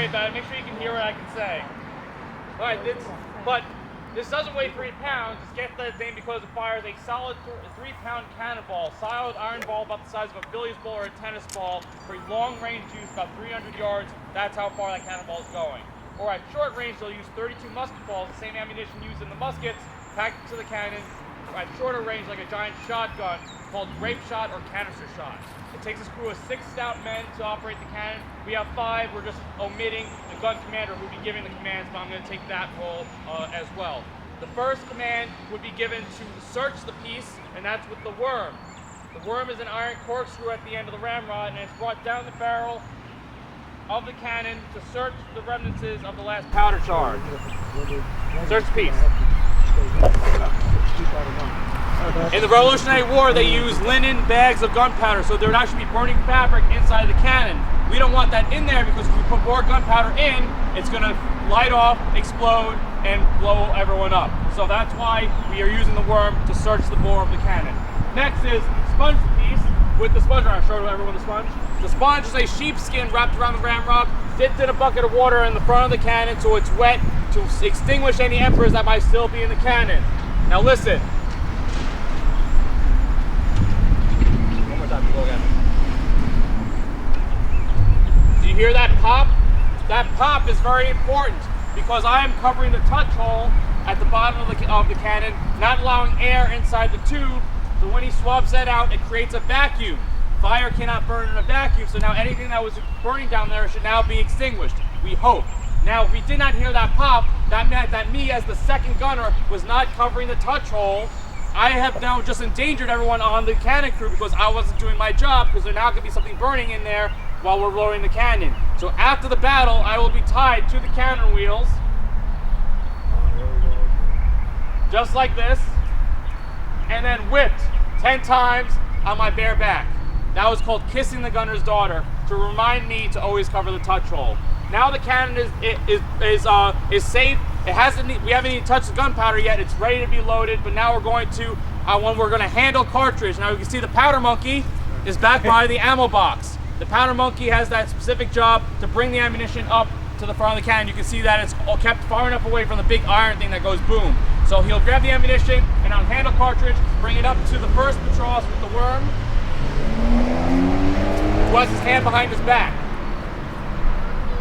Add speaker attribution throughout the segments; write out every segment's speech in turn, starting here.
Speaker 1: worry about it. Make sure you can hear what I can say. All right, but this doesn't weigh 3 pounds. It's get that name because it fires a solid 3-pound cannonball, solid iron ball about the size of a billiards ball or a tennis ball for long-range use, about 300 yards. That's how far that cannonball is going. Or at short range, they'll use 32 musket balls, the same ammunition used in the muskets, packed to the cannon. At shorter range, like a giant shotgun, called grape shot or canister shot. It takes a crew of 6 stout men to operate the cannon. We have 5. We're just omitting the gun commander who would be giving the commands, but I'm going to take that role as well. The first command would be given to search the piece, and that's with the worm. The worm is an iron corkscrew at the end of the ramrod, and it's brought down the barrel of the cannon to search the remnants of the last powder charge. Search the piece. In the Revolutionary War, they used linen bags of gunpowder, so there would actually be burning fabric inside the cannon. We don't want that in there because if we put more gunpowder in, it's going to light off, explode, and blow everyone up. So that's why we are using the worm to search the bore of the cannon. Next is sponge piece with the sponge. I'll show everyone the sponge. The sponge is a sheepskin wrapped around the ramrod, dipped in a bucket of water in the front of the cannon so it's wet to extinguish any embers that might still be in the cannon. Now listen. One more time, go again. Do you hear that pop? That pop is very important because I am covering the touch hole at the bottom of the cannon, not allowing air inside the tube. So when he swabs that out, it creates a vacuum. Fire cannot burn in a vacuum, so now anything that was burning down there should now be extinguished, we hope. Now, if we did not hear that pop, that meant that me, as the second gunner, was not covering the touch hole. I have now just endangered everyone on the cannon crew because I wasn't doing my job, because there now could be something burning in there while we're loading the cannon. So after the battle, I will be tied to the cannon wheels, just like this, and then whipped 10 times on my bare back. That was called kissing the gunner's daughter, to remind me to always cover the touch hole. Now the cannon is safe. It hasn't. We haven't even touched the gunpowder yet. It's ready to be loaded. But now we're going to when we're going to handle cartridge. Now you can see the powder monkey is back by the ammo box. The powder monkey has that specific job to bring the ammunition up to the front of the cannon. You can see that it's all kept far enough away from the big iron thing that goes boom. So he'll grab the ammunition and on handle cartridge, bring it up to the first patros with the worm. Who has his hand behind his back.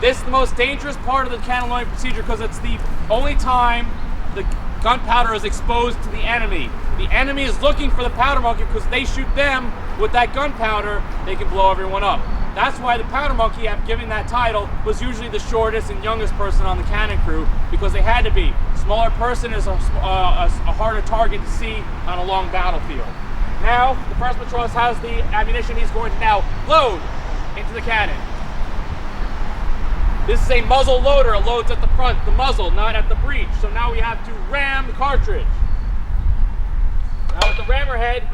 Speaker 1: This is the most dangerous part of the cannon loading procedure because it's the only time the gunpowder is exposed to the enemy. The enemy is looking for the powder monkey because they shoot them with that gunpowder, they can blow everyone up. That's why the powder monkey, I'm giving that title, was usually the shortest and youngest person on the cannon crew because they had to be. Smaller person is a harder target to see on a long battlefield. Now, the first patros has the ammunition he's going to now load into the cannon. This is a muzzle loader. It loads at the front, the muzzle, not at the breech. So now we have to ram the cartridge. Now with the rammer head,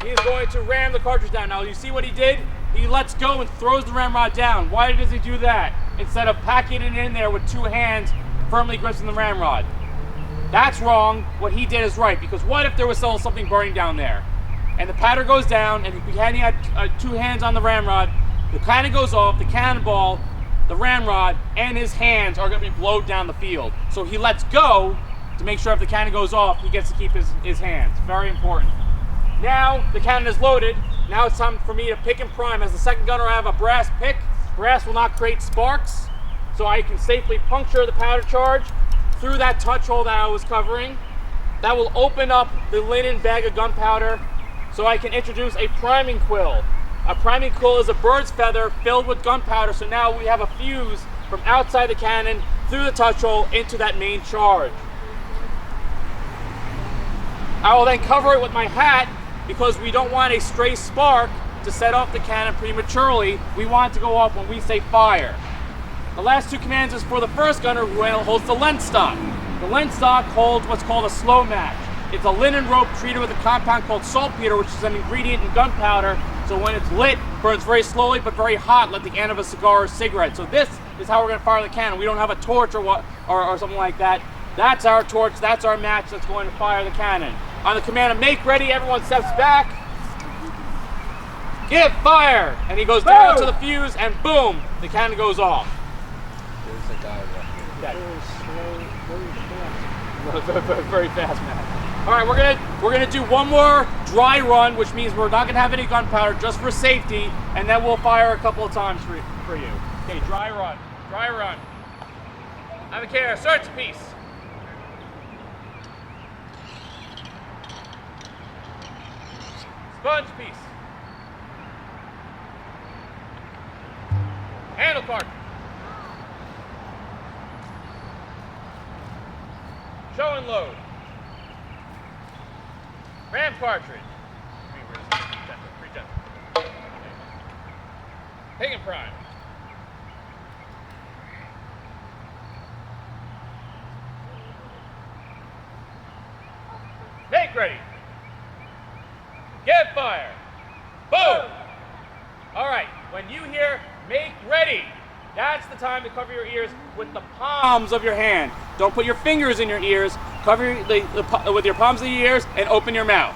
Speaker 1: he is going to ram the cartridge down. Now you see what he did? He lets go and throws the ramrod down. Why does he do that? Instead of packing it in there with 2 hands firmly gripping the ramrod. That's wrong. What he did is right, because what if there was still something burning down there? And the powder goes down, and he had 2 hands on the ramrod. The cannon goes off, the cannonball, the ramrod, and his hands are going to be blown down the field. So he lets go to make sure if the cannon goes off, he gets to keep his hands. Very important. Now the cannon is loaded. Now it's time for me to pick and prime. As the second gunner, I have a brass pick. Brass will not create sparks, so I can safely puncture the powder charge through that touch hole that I was covering. That will open up the linen bag of gunpowder so I can introduce a priming quill. A priming quill is a bird's feather filled with gunpowder, so now we have a fuse from outside the cannon through the touch hole into that main charge. I will then cover it with my hat because we don't want a stray spark to set off the cannon prematurely. We want it to go off when we say fire. The last 2 commands is for the first gunner who holds the lens stock. The lens stock holds what's called a slow match. It's a linen rope treated with a compound called saltpeter, which is an ingredient in gunpowder. So when it's lit, burns very slowly but very hot, like the end of a cigar or cigarette. So this is how we're going to fire the cannon. We don't have a torch or something like that. That's our torch. That's our match that's going to fire the cannon. On the command of make ready, everyone steps back. Give fire! And he goes down to the fuse, and boom, the cannon goes off.
Speaker 2: There's a guy walking.
Speaker 1: That
Speaker 3: Very slow, very fast.
Speaker 1: very fast, man. All right, we're gonna do one more dry run, which means we're not gonna have any gunpowder, just for safety, and then we'll fire a couple of times for you. Okay, dry run, dry run. Have a care, search piece. Sponge piece. Handle cartridge. Show and load. Ram cartridge. Pig and prime. Make ready. Get fire. Boom. All right, when you hear make ready, that's the time to cover your ears with the palms of your hand. Don't put your fingers in your ears. Cover with your palms of the ears and open your mouth.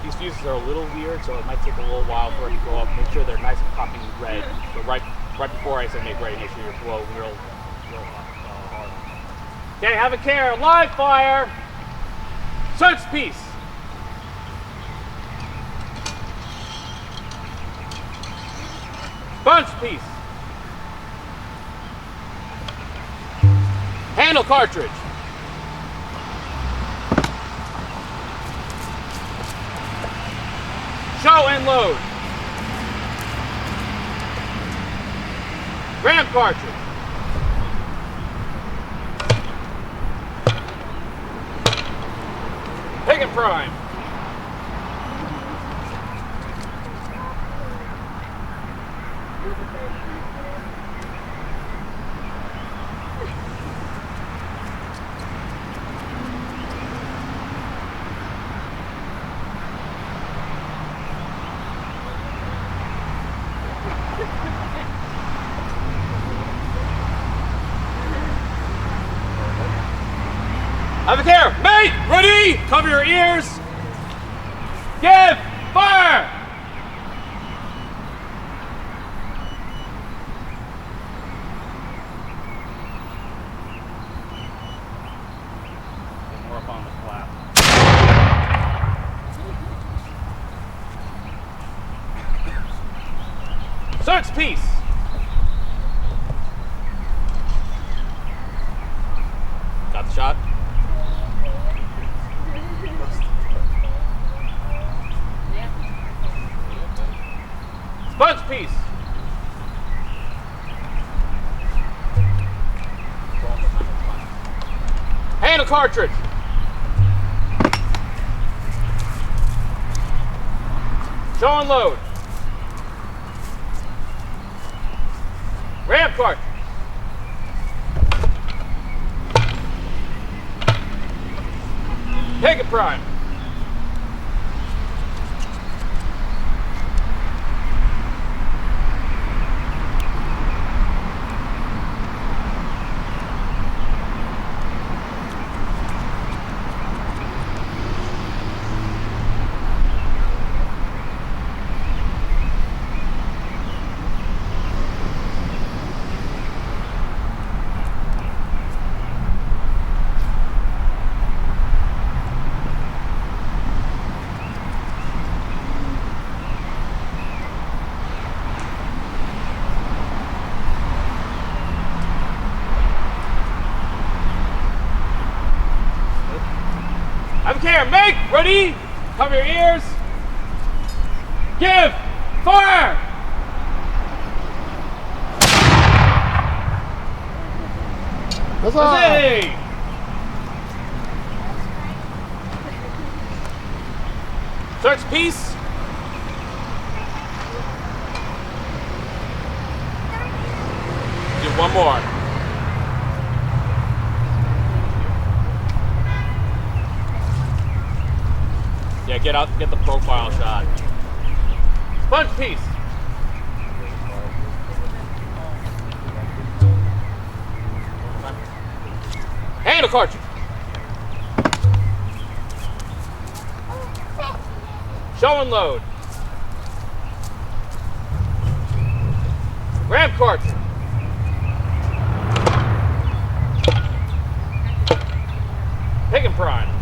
Speaker 1: These fuses are a little weird, so it might take a little while for it to go up. Make sure they're nice and popping red. But right before I say make ready, make sure you blow real hard. Okay, have a care. Live fire. Search piece. Bunch piece. Handle cartridge. Show and load. Ram cartridge. Pig and prime. Have a care. Make ready. Cover your ears. Give fire. More up on the flap. Search piece. Got the shot. Sponge piece. Handle cartridge. Show and load. Ram cartridge. Pig and prime. Have a care. Make ready. Cover your ears. Give fire. Huzzah! Search piece. Do one more. Yeah, get the profile shot. Sponge piece. Handle cartridge. Show and load. Ram cartridge. Pick and prime.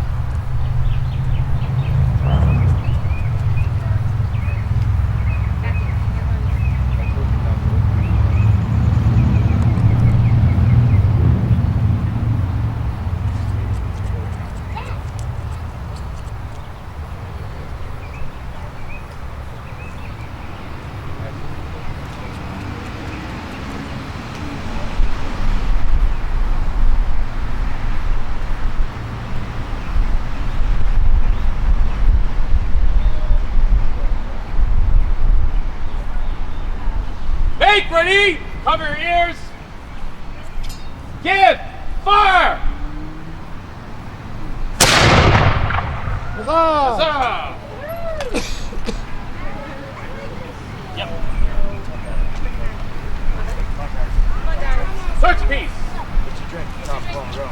Speaker 1: Make ready! Cover your ears. Give! Fire! Huzzah! Yep. Search piece.
Speaker 3: What's your drink? Top, go.